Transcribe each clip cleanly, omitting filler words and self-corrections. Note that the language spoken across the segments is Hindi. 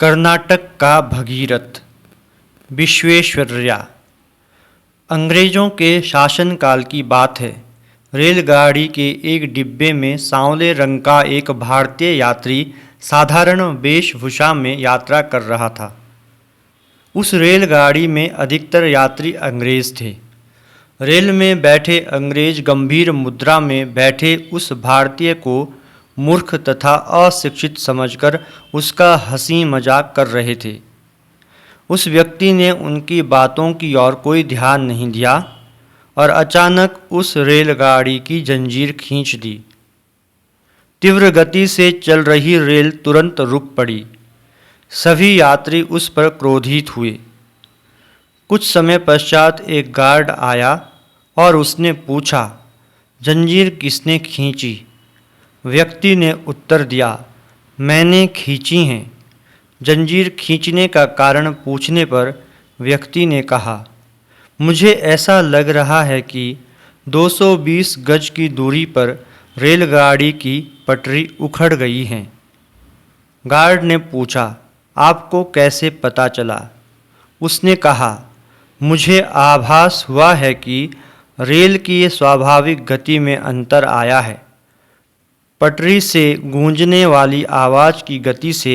कर्नाटक का भगीरथ विश्वेश्वरैया। अंग्रेज़ों के शासनकाल की बात है। रेलगाड़ी के एक डिब्बे में सांवले रंग का एक भारतीय यात्री साधारण वेशभूषा में यात्रा कर रहा था। उस रेलगाड़ी में अधिकतर यात्री अंग्रेज़ थे। रेल में बैठे अंग्रेज गंभीर मुद्रा में बैठे उस भारतीय को मूर्ख तथा अशिक्षित समझकर उसका हंसी मजाक कर रहे थे। उस व्यक्ति ने उनकी बातों की ओर कोई ध्यान नहीं दिया और अचानक उस रेलगाड़ी की जंजीर खींच दी। तीव्र गति से चल रही रेल तुरंत रुक पड़ी। सभी यात्री उस पर क्रोधित हुए। कुछ समय पश्चात एक गार्ड आया और उसने पूछा, जंजीर किसने खींची? व्यक्ति ने उत्तर दिया, मैंने खींची हैं। जंजीर खींचने का कारण पूछने पर व्यक्ति ने कहा, मुझे ऐसा लग रहा है कि 220 गज की दूरी पर रेलगाड़ी की पटरी उखड़ गई है। गार्ड ने पूछा, आपको कैसे पता चला? उसने कहा, मुझे आभास हुआ है कि रेल की स्वाभाविक गति में अंतर आया है। पटरी से गूंजने वाली आवाज़ की गति से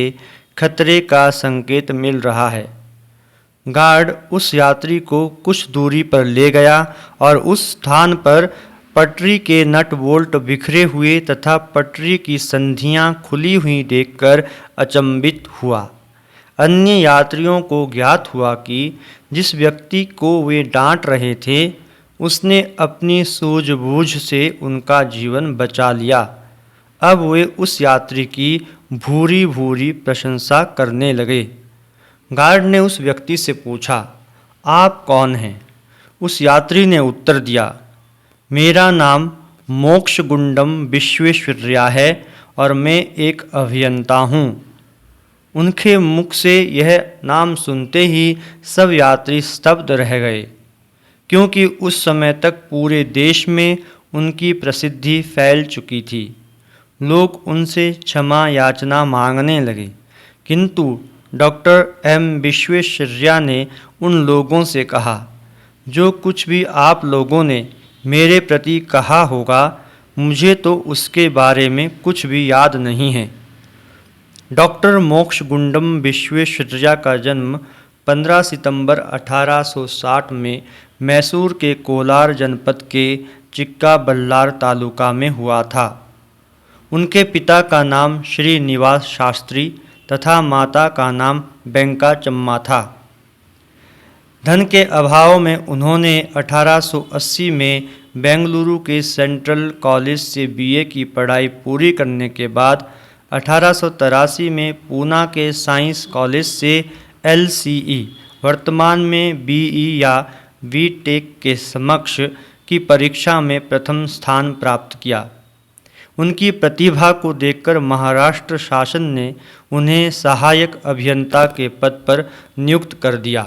खतरे का संकेत मिल रहा है। गार्ड उस यात्री को कुछ दूरी पर ले गया और उस स्थान पर पटरी के नट बोल्ट बिखरे हुए तथा पटरी की संधियां खुली हुई देखकर अचंभित हुआ। अन्य यात्रियों को ज्ञात हुआ कि जिस व्यक्ति को वे डांट रहे थे उसने अपनी सूझबूझ से उनका जीवन बचा लिया। अब वे उस यात्री की भूरी भूरी प्रशंसा करने लगे। गार्ड ने उस व्यक्ति से पूछा, आप कौन हैं? उस यात्री ने उत्तर दिया, मेरा नाम मोक्षगुंडम विश्वेश्वरैया है और मैं एक अभियंता हूँ। उनके मुख से यह नाम सुनते ही सब यात्री स्तब्ध रह गए, क्योंकि उस समय तक पूरे देश में उनकी प्रसिद्धि फैल चुकी थी। लोग उनसे क्षमा याचना मांगने लगे, किंतु डॉक्टर एम विश्वेश्वरैया ने उन लोगों से कहा, जो कुछ भी आप लोगों ने मेरे प्रति कहा होगा, मुझे तो उसके बारे में कुछ भी याद नहीं है। डॉक्टर मोक्षगुंडम विश्वेश्वरैया का जन्म 15 सितंबर 1860 में मैसूर के कोलार जनपद के चिक्काबल्लार तालुका में हुआ था। उनके पिता का नाम श्रीनिवास शास्त्री तथा माता का नाम बेंकाचम्मा था। धन के अभाव में उन्होंने 1880 में बेंगलुरु के सेंट्रल कॉलेज से बीए की पढ़ाई पूरी करने के बाद 1883 में पूना के साइंस कॉलेज से एलसीई वर्तमान में बीई या बीटेक के समकक्ष की परीक्षा में प्रथम स्थान प्राप्त किया। उनकी प्रतिभा को देखकर महाराष्ट्र शासन ने उन्हें सहायक अभियंता के पद पर नियुक्त कर दिया।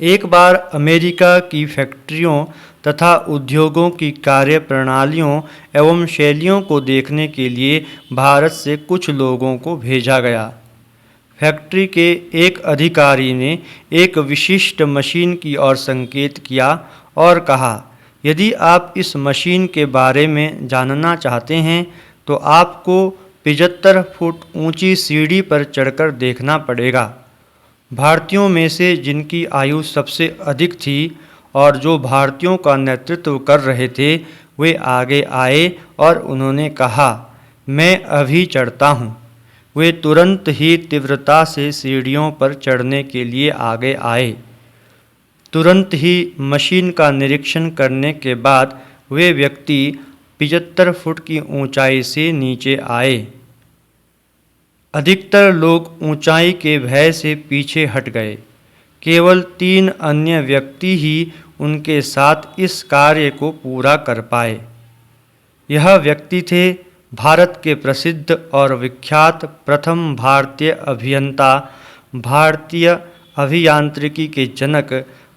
एक बार अमेरिका की फैक्ट्रियों तथा उद्योगों की कार्य प्रणालियों एवं शैलियों को देखने के लिए भारत से कुछ लोगों को भेजा गया। फैक्ट्री के एक अधिकारी ने एक विशिष्ट मशीन की ओर संकेत किया और कहा, यदि आप इस मशीन के बारे में जानना चाहते हैं तो आपको 75 फुट ऊंची सीढ़ी पर चढ़कर देखना पड़ेगा। भारतीयों में से जिनकी आयु सबसे अधिक थी और जो भारतीयों का नेतृत्व कर रहे थे, वे आगे आए और उन्होंने कहा, मैं अभी चढ़ता हूँ। वे तुरंत ही तीव्रता से सीढ़ियों पर चढ़ने के लिए आगे आए। तुरंत ही मशीन का निरीक्षण करने के बाद वे व्यक्ति 75 फुट की ऊंचाई से नीचे आए। अधिकतर लोग ऊंचाई के भय से पीछे हट गए। केवल 3 अन्य व्यक्ति ही उनके साथ इस कार्य को पूरा कर पाए। यह व्यक्ति थे भारत के प्रसिद्ध और विख्यात प्रथम भारतीय अभियंता, भारतीय अभियांत्रिकी के जनक,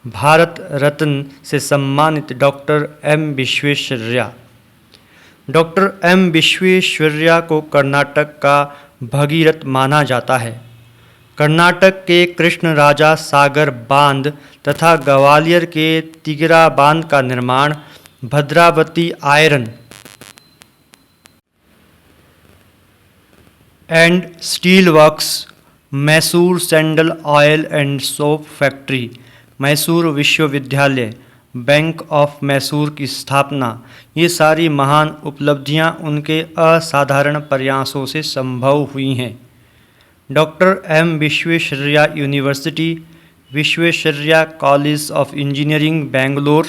भारत रत्न से सम्मानित doctor M Visvesvaraya. Doctor M Visvesvaraya को कर्नाटक का भगीरथ माना जाता है। कर्नाटक के कृष्णराजा सागर बांध तथा ग्वालियर के तिगरा बांध का निर्माण Bhadravati iron and steel works, Mysore sandal oil and soap factory, Mysore विश्वविद्यालय, बैंक ऑफ मैसूर की स्थापना, ये सारी महान उपलब्धियां उनके असाधारण प्रयासों से संभव हुई हैं। Doctor M Visvesvaraya university, Visvesvaraya college of engineering Bangalore,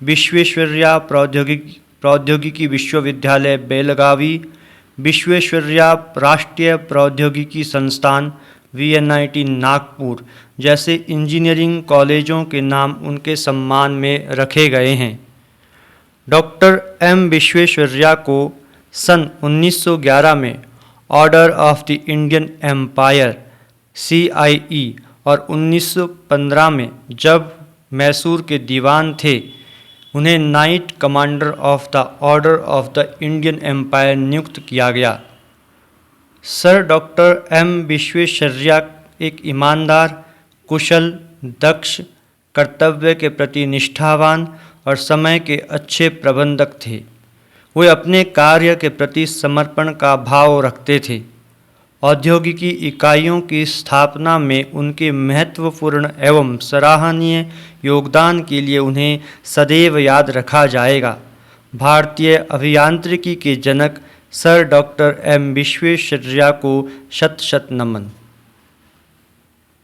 Visvesvaraya प्रौद्योगिकी विश्वविद्यालय बेलगावी, विश्वेश्वरैया राष्ट्रीय प्रौद्योगिकी संस्थान VNIT नागपुर जैसे इंजीनियरिंग कॉलेजों के नाम उनके सम्मान में रखे गए हैं। डॉक्टर एम विश्वेश्वरैया को सन 1911 में order of the Indian empire CIE और 1915 में जब मैसूर के दीवान थे उन्हें knight commander of the order of the Indian empire नियुक्त किया गया। सर डॉक्टर एम विश्वेश्वरैया एक ईमानदार, कुशल, दक्ष, कर्तव्य के प्रति निष्ठावान और समय के अच्छे प्रबंधक थे। वे अपने कार्य के प्रति समर्पण का भाव रखते थे। औद्योगिकी इकाइयों की स्थापना में उनके महत्वपूर्ण एवं सराहनीय योगदान के लिए उन्हें सदैव याद रखा जाएगा। भारतीय अभियांत्रिकी के जनक सर डॉक्टर एम विश्वेश्वरैया को शत शत नमन।